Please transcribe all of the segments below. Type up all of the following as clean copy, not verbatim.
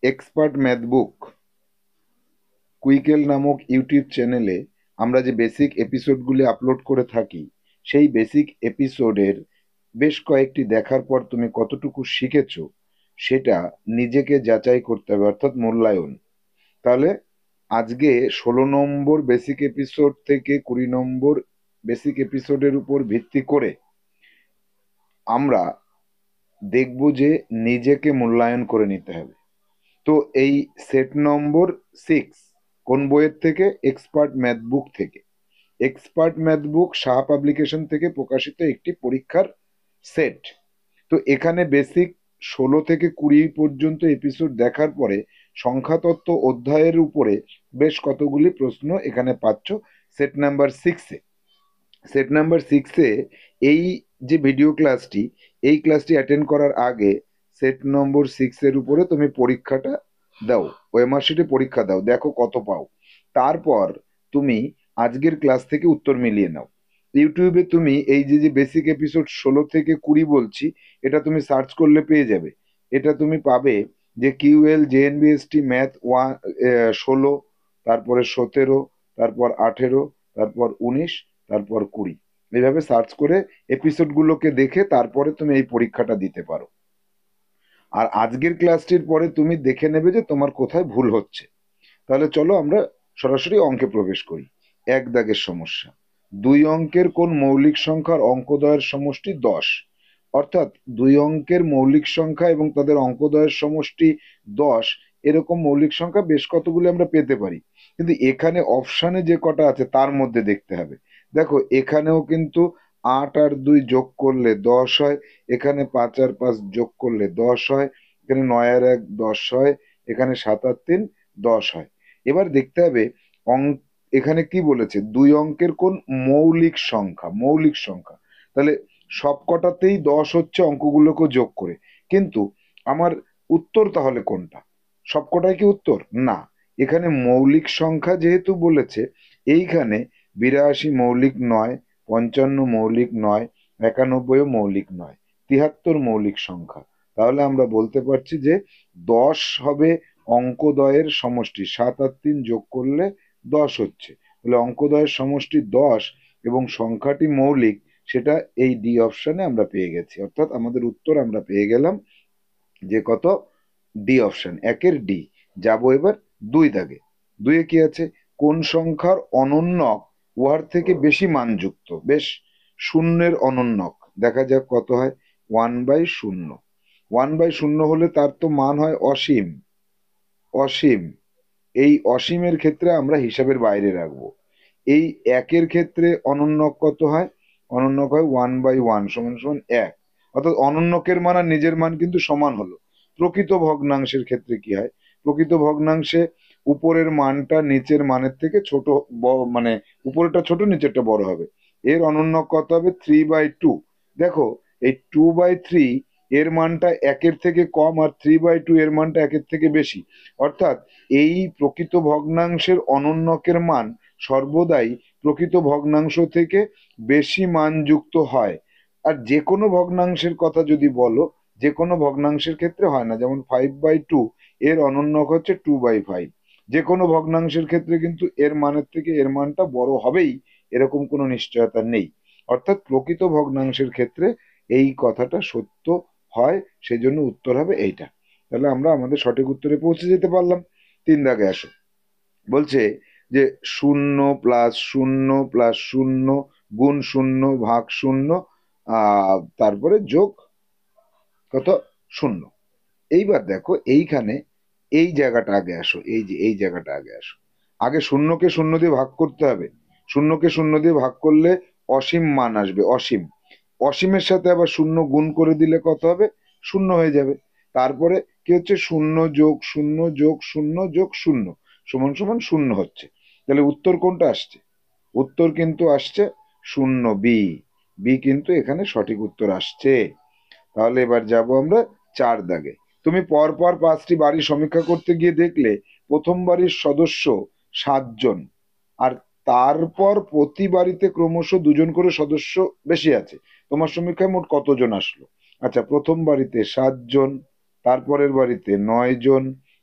Expert ম্যাথবুক কুইকেল নামক YouTube চ্যানেলে আমরা যে বেসিক এপিসোডগুলি আপলোড করে থাকি, সেই বেসিক এপিসোডের বেশ কয়েকটি দেখার পর তুমি কতটুকু শিখেছো সেটা নিজেকে যাচাই করতে হবে, অর্থাৎ মূল্যায়ন। তাহলে আজকে 16 নম্বর বেসিক এপিসোড থেকে 20 নম্বর বেসিক এপিসোডের উপর ভিত্তি করে আমরা দেখব যে নিজেকে মূল্যায়ন করে নিতে হবে। তো এই সেট নম্বর 6 কোন বইয়ের থেকে? এক্সপার্ট ম্যাথ বুক থেকে। এক্সপার্ট ম্যাথ বুক শাহ পাবলিকেশন থেকে প্রকাশিত একটি পরীক্ষার সেট। তো এখানে বেসিক 16 থেকে 20 পর্যন্ত এপিসোড দেখার পরে সংখ্যাতত্ত্ব অধ্যায়ের উপরে বেশ কতগুলি প্রশ্ন এখানে পাচ্ছ সেট নাম্বার 6-এ। সেট নাম্বার 6-এ এই যে ভিডিও ক্লাসটি, এই ক্লাসটি অ্যাটেন্ড করার আগে সেট নম্বর 6-এর উপরে তুমি পরীক্ষাটা দাও, ওএমআর শিটে পরীক্ষা দাও, দেখো কত পাও। তারপর তুমি আজকের ক্লাস থেকে উত্তর মিলিয়ে নাও। ইউটিউবে তুমি এই যে যে বেসিক এপিসোড 16 থেকে 20 বলছি, এটা তুমি সার্চ করলে পেয়ে যাবে। এটা তুমি পাবে যে কিউএল জেএনবিএসটি ম্যাথ 16, তারপরে 17, তারপর 18, তারপর 19, তারপর 20, এইভাবে সার্চ করে এপিসোডগুলোকে দেখে তারপরে তুমি এই পরীক্ষাটা দিতে পারো। আর আজকের ক্লাসটির পরে তুমি দেখে নেবে যে তোমার কোথায় ভুল হচ্ছে। তাহলে চলো আমরা সরাসরি অঙ্কে প্রবেশ করি। 1 দাগের সমস্যা, 2 অঙ্কের কোন মৌলিক সংখ্যার অঙ্কদ্বয়ের সমষ্টি 10? অর্থাৎ 2 অঙ্কের মৌলিক সংখ্যা এবং তাদের অঙ্কদ্বয়ের সমষ্টি 10, এরকম মৌলিক সংখ্যা বেশ কতগুলি আমরা পেতে পারি, কিন্তু এখানে অপশানে যে কটা আছে তার মধ্যে দেখতে হবে। দেখো এখানেও কিন্তু 8 আর 2 যোগ করলে 10 হয়, এখানে 5 আর 5 যোগ করলে 10 হয়, এখানে 9 আর 1 10 হয়, এখানে 7 আর 3 10 হয়। এবার দেখতে হবে অঙ্ক এখানে কি বলেছে, 2 অঙ্কের কোন মৌলিক সংখ্যা, মৌলিক সংখ্যা। তাহলে সবকটাতেই 10 হচ্ছে অঙ্কগুলোকে যোগ করে, কিন্তু আমার উত্তর তাহলে কোনটা? সবকটাই কি উত্তর? না, এখানে মৌলিক সংখ্যা যেহেতু বলেছে, এইখানে 82 মৌলিক নয়, 55 মৌলিক নয়, 91 মৌলিক নয়, 73 মৌলিক সংখ্যা। তাহলে আমরা বলতে পারছি যে 10 হবে অঙ্কদ্বয়ের সমষ্টি, 7 আর 3 যোগ করলে 10 হচ্ছে। তাহলে অঙ্কদ্বয়ের সমষ্টি 10 এবং সংখ্যাটি মৌলিক, সেটা এই ডি অপশনে আমরা পেয়ে গেছি। অর্থাৎ আমাদের উত্তর আমরা পেয়ে গেলাম যে কত? ডি অপশন, 1-এর ডি। যাবো এবার 2 দাগে। 2-এ কি আছে? কোন সংখ্যার অনন্যক উহার থেকে বেশি মানযুক্ত? বেশ, শূন্যের অনন্যক দেখা যাক কত হয়। 1/0। 1/0 হলে তার তো মান হয় অসীম, অসীম। এই অসীমের ক্ষেত্রে আমরা হিসাবের বাইরে রাখবো। এই 1-এর ক্ষেত্রে অনন্যক কত হয়? অনন্যক হয় 1/1 সমান সমান 1। অর্থাৎ অনন্যকের মান আর নিজের মান কিন্তু সমান হলো। প্রকৃত ভগ্নাংশের ক্ষেত্রে কি হয়? প্রকৃত ভগ্নাংশে উপরের মানটা নিচের মানের থেকে ছোট, মানে উপরেরটা ছোট নিচেরটা বড় হবে। এর অনন্যক কত হবে? 3/2। দেখো এই 2/3 এর মানটা 1-এর থেকে কম, আর 3/2 এর মানটা 1-এর থেকে বেশি। অর্থাৎ এই প্রকৃত ভগ্নাংশের অনন্যকের মান সর্বদাই প্রকৃত ভগ্নাংশ থেকে বেশি মানযুক্ত হয়। আর যে কোনো ভগ্নাংশের কথা যদি বলো, যে কোনো ভগ্নাংশের ক্ষেত্রে হয় না। যেমন 5/2 এর অনন্যক হচ্ছে 2/5। যে কোনো ভগ্নাংশের ক্ষেত্রে কিন্তু এর মানের থেকে এর মানটা বড় হবেই, এরকম কোনো নিশ্চয়তা নেই। অর্থাৎ প্রকৃত ভগ্নাংশের ক্ষেত্রে এই কথাটা সত্য হয়, সেজন্য উত্তর হবে এইটা। তাহলে আমরা আমাদের সঠিক উত্তরে পৌঁছে যেতে পারলাম। 3 দাগে আসো। বলছে যে 0+0+0 গুণ 0 ভাগ 0, তারপরে যোগ কত? 0। এইবার দেখো এইখানে এই জায়গাটা আগে আসো, এই যে এই জায়গাটা আগে আসো। আগে 0কে 0 দিয়ে ভাগ করতে হবে। 0কে 0 দিয়ে ভাগ করলে অসীম মান আসবে, অসীম। অসীমের সাথে আবার 0 গুণ করে দিলে কত হবে? 0 হয়ে যাবে। তারপরে কি হচ্ছে? 0+0+0+0 সমান সমান 0 হচ্ছে। তাহলে উত্তর কোনটা আসছে? উত্তর কিন্তু আসছে 0, বি। বি কিন্তু এখানে সঠিক উত্তর আসছে। তাহলে এবার যাব আমরা 4 দাগে। তুমি পরপর 5টি বাড়ি সমীক্ষা করতে গিয়ে দেখলে প্রথম বাড়ির সদস্য 7 জন, আর তারপর প্রতি বাড়িতে ক্রমশ 2 জন করে সদস্য বেশি আছে। তোমার সমীক্ষায় মোট কতজন আসলো? আচ্ছা, প্রথম বাড়িতে 7 জন, তারপরের বাড়িতে 9 জন,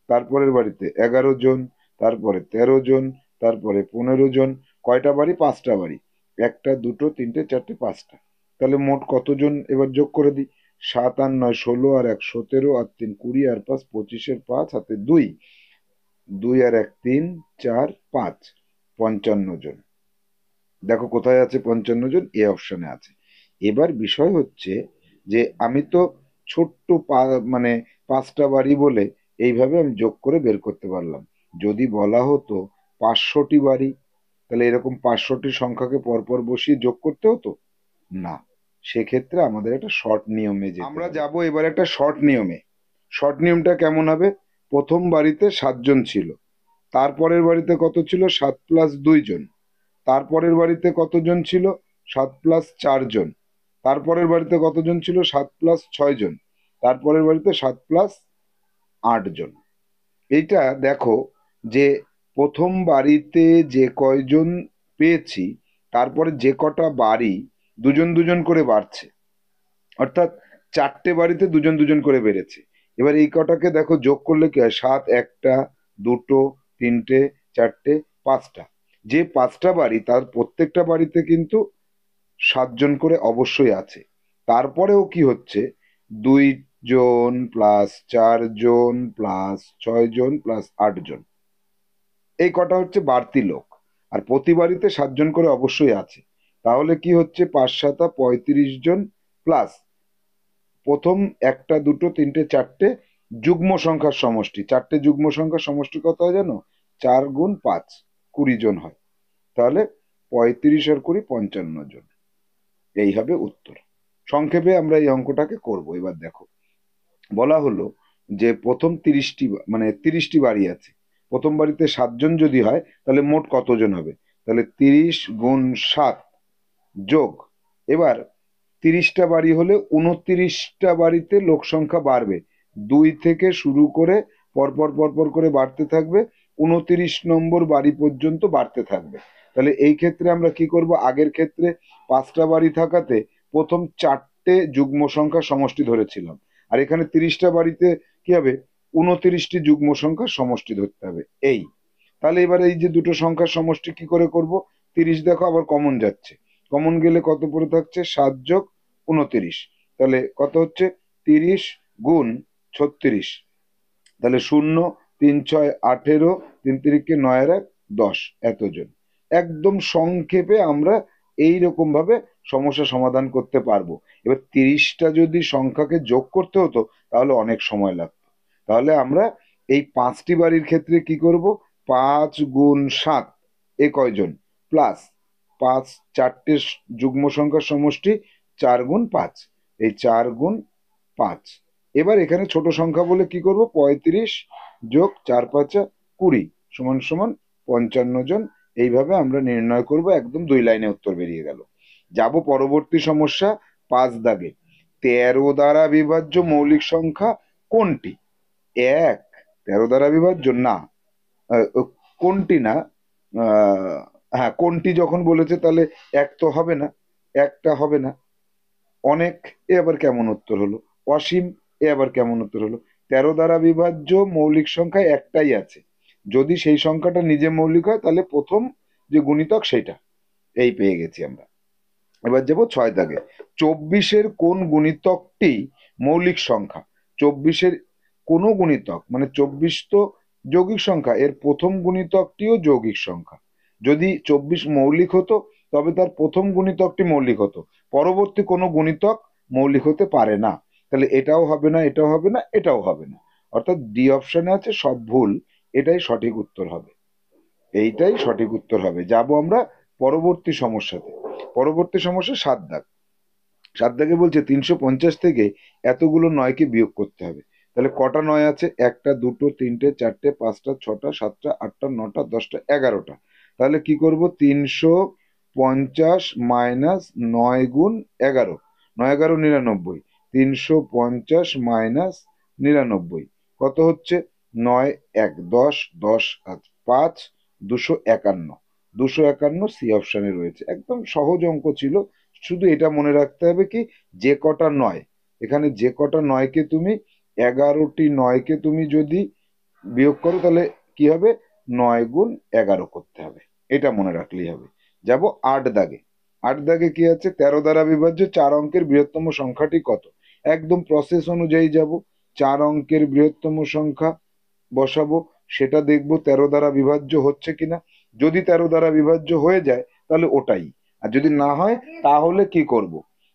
তারপরের বাড়িতে 11 জন, তারপরে 13 জন, তারপরে 15 জন। কয়টা বাড়ি? 5টা বাড়ি। একটা, দুটো, তিনটে, চারটে, 5টা। তাহলে মোট কতজন এবার যোগ করে দিই। 7 আর 9 16, আর 1 17, আর 3 20, আর 5 25, 5 হাতে 2, 2 আর 1 3 4 5, 55 জন। দেখো কোথায় আছে 55 জন? এ অপশনে আছে। এবার বিষয় হচ্ছে যে আমি তো ছোট্ট মানে 5টা বাড়ি বলে এইভাবে আমি যোগ করে বের করতে পারলাম। যদি বলা হতো 500টি বাড়ি, তাহলে এরকম 500টি সংখ্যাকে পরপর বসিয়ে যোগ করতে হতো না। সেক্ষেত্রে আমাদের একটা শর্ট নিয়মে যেতে আমরা হবে। যাব এবার একটা শর্ট নিয়মে। শর্ট নিয়মটা কেমন হবে? প্রথম বাড়িতে 7 জন ছিল, তারপরের বাড়িতে কত ছিল? 7 + 2 জন। তারপরের বাড়িতে কতজন ছিল? 7 + 4 জন। তারপরের বাড়িতে কতজন ছিল? 7 + 6 জন। তারপরের বাড়িতে 7 + 8 জন। এইটা দেখো যে প্রথম বাড়িতে যে কয়জন পেয়েছি, তারপরে যে কটা বাড়ি দুজন দুজন করে বাড়ছে, অর্থাৎ 4টে বাড়িতে দুজন দুজন করে বেড়েছে। এবার এই কটাকে দেখো যোগ করলে কি হয়? 7 একটা, দুটো, তিনটে, চারটে, 5টা। যে 5টা বাড়ি তার প্রত্যেকটা বাড়িতে কিন্তু 7 জন করে অবশ্যই আছে। তারপরেও কি হচ্ছে? 2 জন প্লাস 4 জন প্লাস 6 জন প্লাস 8 জন, এই কটা হচ্ছে বাড়তি লোক। আর প্রতি বাড়িতে 7 জন করে অবশ্যই আছে। তাহলে কি হচ্ছে? 5 7 35 জন প্লাস প্রথম একটা, দুটো, তিনটে, চারটে যুগ্ম সংখ্যার সমষ্টি। 4টে যুগ্ম সংখ্যার সমষ্টি কত হয় জানো? 4 × 5 20 জন হয়। তাহলে 35 আর 20 55 জন। এই হবে উত্তর। সংক্ষেপে আমরা এই অঙ্কটাকে করব। এবার দেখো বলা হলো যে প্রথম 30টি মানে 30টি বাড়ি আছে। প্রথম বাড়িতে 7 জন যদি হয় তাহলে মোট কতজন হবে? তাহলে 30 × 7 যোগ, এবার 30টা বাড়ি হলে 29টা বাড়িতে লোক সংখ্যা বাড়বে। 2 থেকে শুরু করে পরপর পরপর করে বাড়তে থাকবে, 29 নম্বর বাড়ি পর্যন্ত বাড়তে থাকবে। তাহলে এই ক্ষেত্রে আমরা কি করব? আগের ক্ষেত্রে 5টা বাড়ি থাকাতে প্রথম 4টে যুগ্ম সংখ্যা সমষ্টি ধরেছিলাম, আর এখানে 30টা বাড়িতে কি হবে? 29টি যুগ্ম সংখ্যার সমষ্টি ধরতে হবে। এই তাহলে এবার এই যে দুটো সংখ্যার সমষ্টি কি করে করব? 30 দেখো আবার কমন যাচ্ছে, কমন গেলে কত পড়ে থাকছে? 7 + 29। তাহলে কত হচ্ছে? 30 × 36। তাহলে 0 3 6 18, 3 3 9 আর 1 10, এতজন। একদম সংক্ষেপে আমরা এই রকম ভাবে সমস্যা সমাধান করতে পারবো। এবার 30টা যদি সংখ্যাকে যোগ করতে হতো তাহলে অনেক সময় লাগতো। তাহলে আমরা এই 5টি বাড়ির ক্ষেত্রে কি করব? 5 × 7 এ কয়জন? প্লাস 5 4টে যুগ্ম সংখ্যার সমষ্টি 4 × 5, এই 4 × 5। এবার এখানে ছোট সংখ্যা বলে কি করব? 35 যোগ 4 5 20 সমান সমান 55 জন। এইভাবে আমরা নির্ণয় করব। একদম 2 লাইনে উত্তর বেরিয়ে গেল। যাব পরবর্তী সমস্যা 5 দাগে। 13 দ্বারা বিভাজ্য মৌলিক সংখ্যা কোনটি? 1 13 দ্বারা বিভাজ্য না, কোনটি না, হ্যাঁ কোনটি যখন বলেছে তাহলে এক তো হবে না, একটা হবে না। অনেক, এ আবার কেমন উত্তর হলো? অসীম, এ আবার কেমন উত্তর হলো? 13 দ্বারা বিভাজ্য মৌলিক সংখ্যা একটাই আছে। যদি সেই সংখ্যাটা নিজে মৌলিক হয় তাহলে প্রথম যে গুণিতক সেটা। এই পেয়ে গেছি আমরা। এবার যাবো 6 দাগে। 24-এর কোন গুণিতকটি মৌলিক সংখ্যা? 24-এর কোন গুণিতক মানে 24 তো যৌগিক সংখ্যা, এর প্রথম গুণিতকটিও যৌগিক সংখ্যা। যদি 24 মৌলিক হতো তবে তার প্রথম গুণিতকটি মৌলিক হতো, পরবর্তী কোনো গুণিতক মৌলিক হতে পারে না। তাহলে এটাও হবে না, এটাও হবে না, এটাও হবে না। অর্থাৎ ডি অপশনে আছে সব ভুল, এটাই সঠিক উত্তর হবে। এইটাই সঠিক উত্তর হবে। যাব আমরা পরবর্তী সমস্যাতে। পরবর্তী সমস্যা 7 দাগ। 7 দাগে বলছে 350 থেকে এতগুলো 9কে বিয়োগ করতে হবে। তাহলে কটা 9 আছে? একটা, দুটো, তিনটে, চারটে, 5টা, 6টা, 7টা, 8টা, 9টা, 10টা, 11টা। তাহলে কি করব? 350 মাইনাস 9 × 11, 9 11 99, 350 মাইনাস 99 কত হচ্ছে? 9 1 10, 10 5 251। 251 সি অপশনে রয়েছে। একদম সহজ অঙ্ক ছিল। শুধু এটা মনে রাখতে হবে কি, যে কটা 9, এখানে যে কটা 9কে তুমি 11টি 9কে তুমি যদি বিয়োগ করো, তাহলে কি হবে? 9 × 11 করতে হবে, এটা মনে রাখলেই হবে। যাব 8 দাগে। 8 দাগে কি আছে? 13 দ্বারা বিভাজ্য 4 অঙ্কের বৃহত্তম সংখ্যাটি কত? একদম প্রসেস অনুযায়ী যাব। 4 অঙ্কের বৃহত্তম সংখ্যা বসাবো, সেটা দেখবো 13 দ্বারা বিভাজ্য হচ্ছে কিনা। যদি 13 দ্বারা বিভাজ্য হয়ে যায় তাহলে ওটাই, আর যদি না হয় তাহলে কি করব?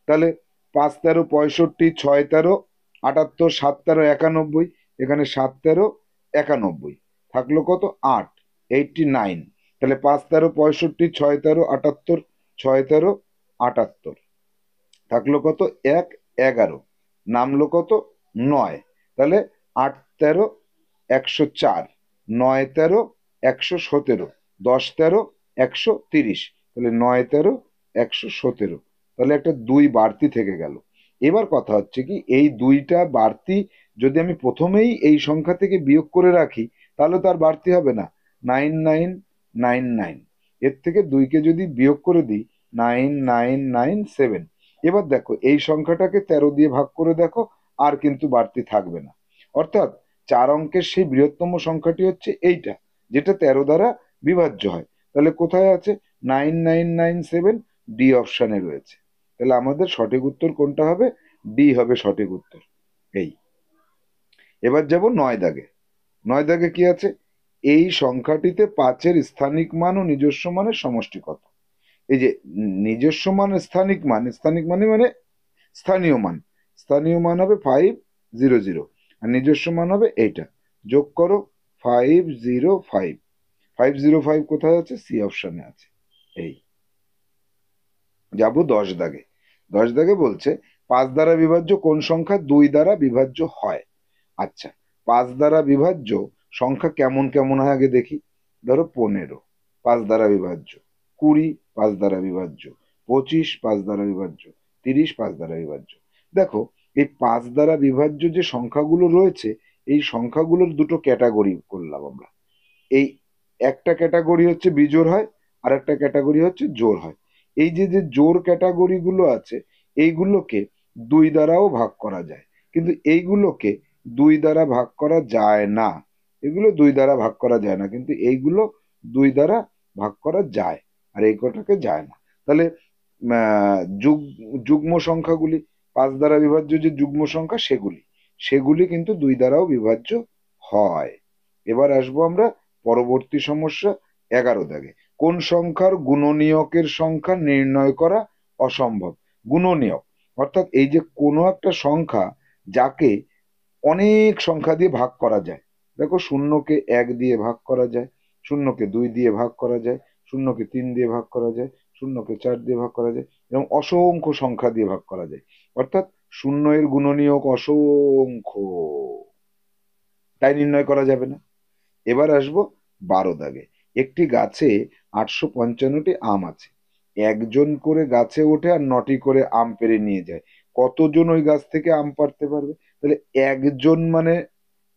তাহলে 5 13 65, 6 13 78, 7 13 91, এখানে 7 13 91 থাকলো কত? 8, 89। তাহলে 5 13 65, 6 13 78, 6 13 78 থাকলো কত? 1 11, নামলো কত? 9। তাহলে 8 13 104, 9 13 117, 10 13 130, তাহলে 9 13 117, তাহলে একটা 2 বাড়তি থেকে গেল। এবার কথা হচ্ছে কি, এই 2টা বাড়তি যদি আমি প্রথমেই এই সংখ্যা থেকে বিয়োগ করে রাখি তাহলে তো আর বাড়তি হবে না। 9999, এর থেকে 2কে যদি বিয়োগ করে দিই 9997। এবার দেখো এই সংখ্যাটাকে 13 দিয়ে ভাগ করে দেখো, আর কিন্তু বাড়তি থাকবে না। অর্থাৎ 4 অঙ্কের সেই বৃহত্তম সংখ্যাটি হচ্ছে এইটা, যেটা 13 দ্বারা বিভাজ্য হয়। তাহলে কোথায় আছে? 9997, ডি অপশানে রয়েছে। তাহলে আমাদের সঠিক উত্তর কোনটা হবে? ডি হবে সঠিক উত্তর। এই এবার যাব 9 দাগে। 9 দাগে কি আছে? এই সংখ্যাটিতে 5-এর স্থানিক মান ও নিজস্ব মানের সমষ্টি কত? এই যে নিজস্ব মান, স্থানিক মান, স্থানিক মানে মানে স্থানীয় মান, স্থানীয় মান হবে 500, আর নিজস্ব মান হবে এইটা। যোগ করো 505। 505 কোথায় আছে? সি অপশনে আছে। এই যাব 10 দাগে। 10 দাগে বলছে 5 দ্বারা বিভাজ্য কোন সংখ্যা 2 দ্বারা বিভাজ্য হয়? আচ্ছা, 5 দ্বারা বিভাজ্য সংখ্যা কেমন কেমন হয় আগে দেখি। ধরো 15 5 দ্বারা বিভাজ্য, 20 5 দ্বারা বিভাজ্য, 25 5 দ্বারা বিভাজ্য, 30 5 দ্বারা বিভাজ্য। দেখো এই 5 দ্বারা বিভাজ্য যে সংখ্যাগুলো রয়েছে, এই সংখ্যাগুলোর দুটো ক্যাটাগরি করলাম আমরা। এই একটা ক্যাটাগরি হচ্ছে বিজোড় হয়, আর একটা ক্যাটাগরি হচ্ছে জোড় হয়। এই যে যে জোড় ক্যাটাগরি গুলো আছে, এইগুলোকে 2 দ্বারাও ভাগ করা যায়, কিন্তু এইগুলোকে 2 দ্বারা ভাগ করা যায় না। এগুলো 2 দ্বারা ভাগ করা যায় না, কিন্তু এইগুলো 2 দ্বারা ভাগ করা যায়, আর এই কটাকে যায় না। তাহলে যুগ্ম সংখ্যাগুলি, 5 দ্বারা বিভাজ্য যে যুগ্ম সংখ্যা, সেগুলি সেগুলি কিন্তু 2 দ্বারাও বিভাজ্য হয়। এবার আসবো আমরা পরবর্তী সমস্যা 11 দাগে। কোন সংখ্যার গুণনীয়কের সংখ্যা নির্ণয় করা অসম্ভব? গুণনীয়ক অর্থাৎ এই যে কোনো একটা সংখ্যা যাকে অনেক সংখ্যা দিয়ে ভাগ করা যায়। দেখো, শূন্যকে 1 দিয়ে ভাগ করা যায়, শূন্যকে 2 দিয়ে ভাগ করা যায়, শূন্যকে 3 দিয়ে ভাগ করা যায়, শূন্যকে 4 দিয়ে ভাগ করা যায়, এবং অসংখ্য সংখ্যা দিয়ে ভাগ করা যায়। অর্থাৎ শূন্য এর গুণনীয়ক অসংখ্য, তাই নির্ণয় করা যাবে না। এবার আসবো 12 দাগে। একটি গাছে 855টি আম আছে। একজন করে গাছে ওঠে আর 9টি করে আম পেড়ে নিয়ে যায়। কতজন ওই গাছ থেকে আম পাড়তে পারবে? তাহলে একজন মানে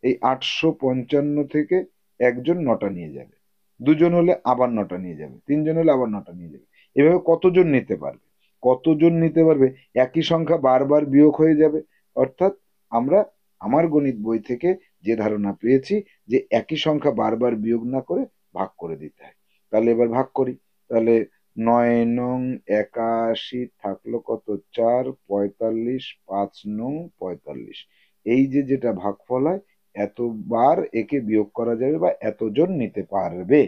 এই 855 থেকে একজন 9টা নিয়ে যাবে, দুজন হলে আবার 9টা নিয়ে যাবে, তিনজন হলে আবার 9টা নিয়ে যাবে। এভাবে কতজন নিতে পারবে? কতজন নিতে পারবে? একই সংখ্যা বারবার বিয়োগ হয়ে যাবে। অর্থাৎ আমরা আমার গণিত বই থেকে যে ধারণা পেয়েছি, যে একই সংখ্যা বারবার বিয়োগ না করে ভাগ করে দিতে হয়। তাহলে এবার ভাগ করি। তাহলে 9 নং 81 থাকলো কত? 4, 45, 5 নং 45। এই যে যেটা ভাগফল হয়, এতবার একে বিয়োগ করা যাবে বা এতজন নিতে পারবে।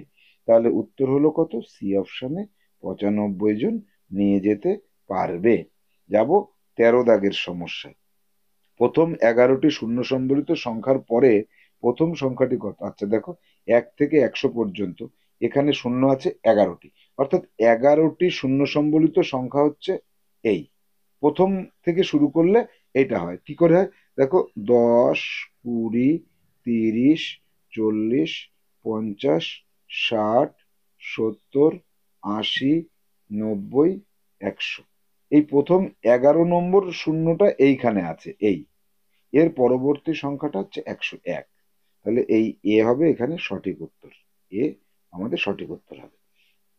তাহলে উত্তর হলো কত? সি অপশনে 95 জন নিয়ে যেতে পারবে। যাব 13 দাগের সমস্যায়। প্রথম 11টি শূন্য সম্বলিত সংখ্যার পরে প্রথম সংখ্যাটি কত? আচ্ছা দেখো, 1 থেকে 100 পর্যন্ত এখানে শূন্য আছে 11টি, অর্থাৎ 11টি শূন্য সম্বলিত সংখ্যা হচ্ছে এই। প্রথম থেকে শুরু করলে এটা হয়, কি করে হয় দেখো, 10 20 30 40 50 60 70 80 90 100। এই প্রথম 11 নম্বর শূন্যটা এইখানে আছে। এই এর পরবর্তী সংখ্যাটা হচ্ছে 101। তাহলে এই এ হবে এখানে সঠিক উত্তর। এ আমাদের সঠিক উত্তর হবে।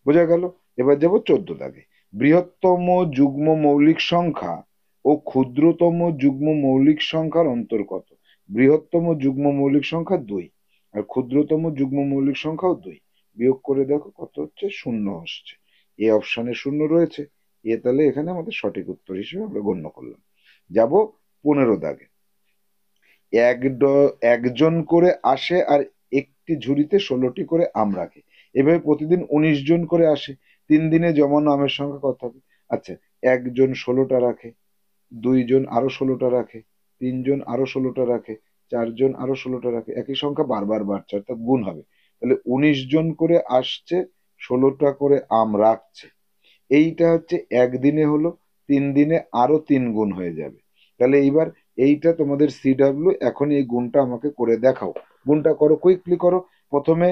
বোঝা গেল? এবার যাব 14 দাগে। বৃহত্তম যুগ্ম মৌলিক সংখ্যা ও ক্ষুদ্রতম যুগ্ম মৌলিক সংখ্যার অন্তর কত? বৃহত্তম যুগ্ম মৌলিক সংখ্যা 2, আর ক্ষুদ্রতম যুগ্ম মৌলিক সংখ্যাও 2। বিয়োগ করে দেখো কত হচ্ছে, 0 আসছে। এ অপশানে 0 রয়েছে, এ তাহলে এখানে আমাদের সঠিক উত্তর হিসেবে আমরা গণ্য করলাম। যাব 15 দাগে। একজন করে আসে আর একটি ঝুড়িতে 16টি করে আম রাখে। এভাবে প্রতিদিন 19 জন করে আসে, 3 দিনে জমানো আমের সংখ্যা কত হবে? আচ্ছা, একজন 16টা রাখে, 2 জন আরো 16টা রাখে, 3 জন আরো 16টা রাখে, 4 জন আরো 16টা রাখে, একই সংখ্যা বারবার বাড়ছে, অর্থাৎ গুণ হবে। তাহলে 19 জন করে আসছে, 16টা করে আম রাখছে। এইটা হচ্ছে একদিনে হলো, 3 দিনে আরো 3 গুণ হয়ে যাবে। তাহলে এইবার এইটা তোমাদের সিডাব্লিউ, এখন এই গুণটা আমাকে করে দেখাও। গুণটা করো, কুইকলি করো। প্রথমে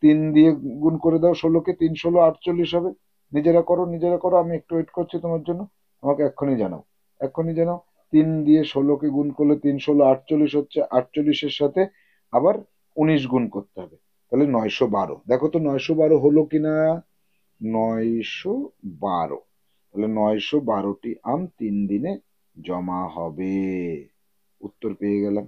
3 দিয়ে গুণ করে দাও 16কে, 3 16 48 হবে। নিজেরা করো, নিজেরা করো, আমি একটু ওয়েট করছি তোমার জন্য। আমাকে এক্ষুনি জানাও, এক্ষুনি জানাও। 3 দিয়ে 16কে গুণ করলে 3 16 48 হচ্ছে, 48-এর সাথে আবার 19 গুণ করতে হবে, তাহলে 912। দেখো তো 912 হলো কিনা? 912। তাহলে 912টি আম 3 দিনে জমা হবে। উত্তর পেয়ে গেলাম।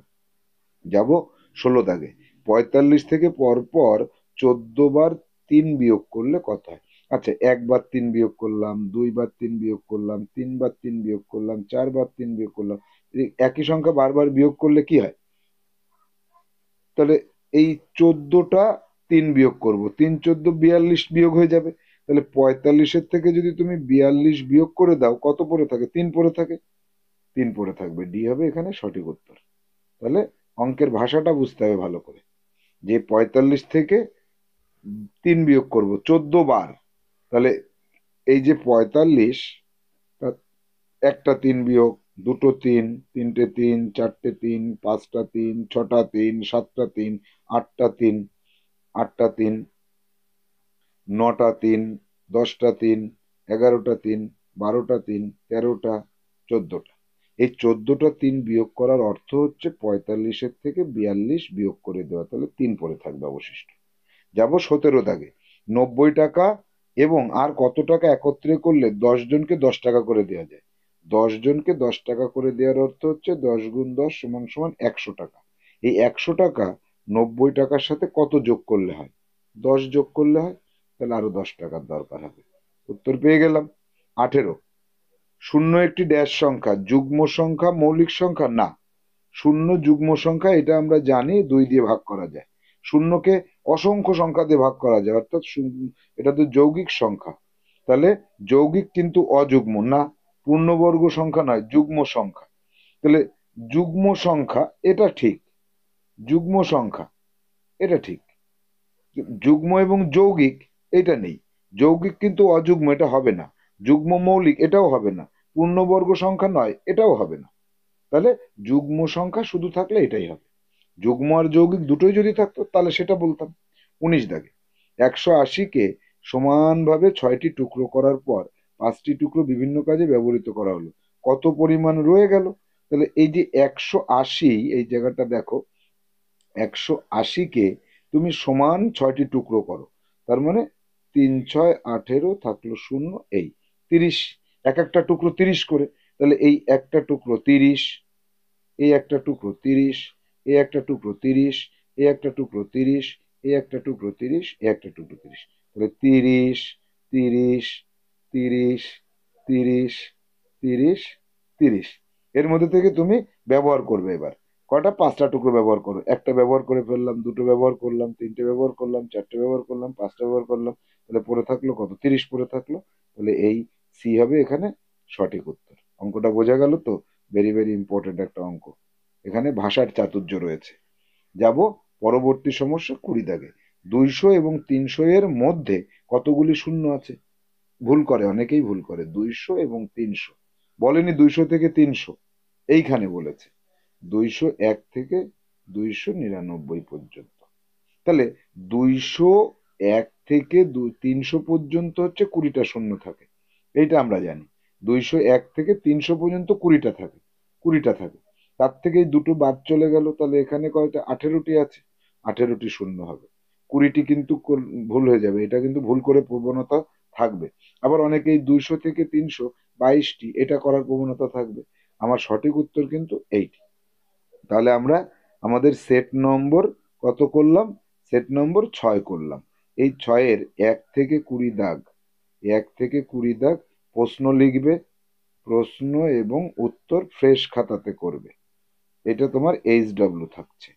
যাব 16 দাগে। 45 থেকে পরপর 14 বার 3 বিয়োগ করলে কত হয়? আচ্ছা, 1 বার 3 বিয়োগ করলাম, 2 বার 3 বিয়োগ করলাম, 3 বার 3 বিয়োগ করলাম, 4 বার 3 বিয়োগ করলাম। এই একই সংখ্যা বারবার বিয়োগ করলে কি হয়? তাহলে এই 14টা 3 বিয়োগ করব, 3 14 42 বিয়োগ হয়ে যাবে। তাহলে 45-এর থেকে যদি তুমি 42 বিয়োগ করে দাও, কত পড়ে থাকে? 3 পড়ে থাকে, 3 পড়ে থাকবে। ডি হবে এখানে সঠিক উত্তর। তাহলে অঙ্কের ভাষাটা বুঝতে হবে ভালো করে, যে 45 থেকে 3 বিয়োগ করব 14 বার। তাহলে এই যে 45, একটা 3 বিয়োগ, দুটো 3, তিনটে 3, চারটে 3, পাঁচটা 3, ছটা 3, সাতটা 3, আটটা 3, আটটা 3, নটা 3, 10টা 3, 11টা 3, 12টা 3, 13টা, 14টা। এই 14টা 3 বিয়োগ করার অর্থ হচ্ছে 45-এর থেকে 42 বিয়োগ করে দেওয়া, তাহলে 3 পড়ে থাকবে অবশিষ্ট। যাব 17 দাগে। 90 টাকা এবং আর কত টাকা একত্রে করলে 10 জনকে 10 টাকা করে দেওয়া যায়? 10 জনকে 10 টাকা করে দেওয়ার অর্থ হচ্ছে 10 গুণ 10 সমান সমান 100 টাকা। এই 100 টাকা 90 টাকার সাথে কত যোগ করলে হয়? 10 যোগ করলে হয়, তাহলে আরো 10 টাকার দরকার হবে। উত্তর পেয়ে গেলাম। 18। শূন্য একটি ড্যাশ সংখ্যা, যুগ্ম সংখ্যা, মৌলিক সংখ্যা না। শূন্য যুগ্ম সংখ্যা, এটা আমরা জানি 2 দিয়ে ভাগ করা যায়। শূন্যকে অসংখ্য সংখ্যা দিয়ে ভাগ করা যায়, অর্থাৎ এটা তো যৌগিক সংখ্যা। তাহলে যৌগিক কিন্তু অযুগ্ম না, পূর্ণবর্গ সংখ্যা নয়, যুগ্ম সংখ্যা। তাহলে যুগ্ম সংখ্যা এটা ঠিক, যুগ্ম সংখ্যা এটা ঠিক। যুগ্ম এবং যৌগিক এটা নেই। যৌগিক কিন্তু অযুগ্ম, এটা হবে না। যুগ্ম মৌলিক, এটাও হবে না। পূর্ণবর্গ সংখ্যা নয়, এটাও হবে না। তাহলে যুগ্ম সংখ্যা শুধু থাকলে এটাই হবে। যুগ্ম আর যৌগিক দুটোই যদি থাকতো তাহলে সেটা বলতাম। 19 দাগে। 180-কে সমানভাবে 6টি টুকরো করার পর 5টি টুকরো বিভিন্ন কাজে ব্যবহৃত করা হলো, কত পরিমাণ রয়ে গেল? তাহলে এই যে 180, এই জায়গাটা দেখো, 180-কে তুমি সমান 6টি টুকরো করো, তার মানে 3 6 18 থাকলো 0, এই 30। এক একটা টুকরো 30 করে, তাহলে এই একটা টুকরো 30, এই একটা টুকরো 30, এই একটা টুকরো 30, এই একটা টুকরো 30, এই একটা টুকরো 30, এই একটা টুকরো 30। তাহলে 30 30 30 30 30 30। এর মধ্যে থেকে তুমি ব্যবহার করবে এবার কটা? 5টা টুকরো ব্যবহার করো। একটা ব্যবহার করে ফেললাম, দুটো ব্যবহার করলাম, তিনটে ব্যবহার করলাম, চারটে ব্যবহার করলাম, 5টা ব্যবহার করলাম। তাহলে পড়ে থাকলো কত? 30 পড়ে থাকলো। তাহলে এই সি হবে এখানে সঠিক উত্তর। অঙ্কটা বোঝা গেল তো? ভেরি ভেরি ইম্পর্টেন্ট একটা অঙ্ক। এখানে ভাষার চাতুর্য রয়েছে। যাব পরবর্তী সমস্যা 20 দাগে। 200 এবং 300 এর মধ্যে কতগুলি শূন্য আছে? ভুল করে, অনেকেই ভুল করে। 200 এবং 300 বলেনি, 200 থেকে 300 এইখানে বলেছে। 201 থেকে 299 পর্যন্ত। তাহলে 201 থেকে 300 পর্যন্ত হচ্ছে 20টা শূন্য থাকে, এইটা আমরা জানি। 201 থেকে 300 পর্যন্ত 20টা থাকে, 20টা থাকে। তার থেকে এই দুটো বাদ চলে গেল, তাহলে এখানে কয়টা? 18টি আছে, 18টি শূন্য হবে। 20টি কিন্তু ভুল হয়ে যাবে, এটা কিন্তু ভুল করে প্রবণতা থাকবে। আবার অনেকেই 200 থেকে 300 22টি, এটা করার প্রবণতা থাকবে। আমার সঠিক উত্তর কিন্তু এইটি। তাহলে আমরা আমাদের সেট নম্বর কত করলাম? সেট নম্বর 6 করলাম। এই 6-এর 1 থেকে 20 দাগ, 1 থেকে 20 দাগ প্রশ্ন লিখবে, প্রশ্ন এবং উত্তর ফ্রেশ খাতাতে করবে। এটা তোমার HW থাকছে,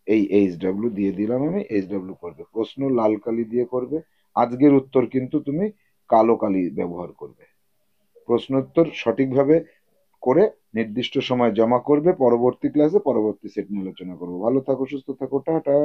এই HW দিয়ে দিলাম আমি, HW করবে। প্রশ্ন লাল কালি দিয়ে করবে, আজকের উত্তর কিন্তু তুমি কালো কালি ব্যবহার করবে। প্রশ্নোত্তর সঠিকভাবে করে নির্দিষ্ট সময় জমা করবে। পরবর্তী ক্লাসে পরবর্তী সেট নিয়ে আলোচনা করবো। ভালো থাকো, সুস্থ থাকো, টাটা।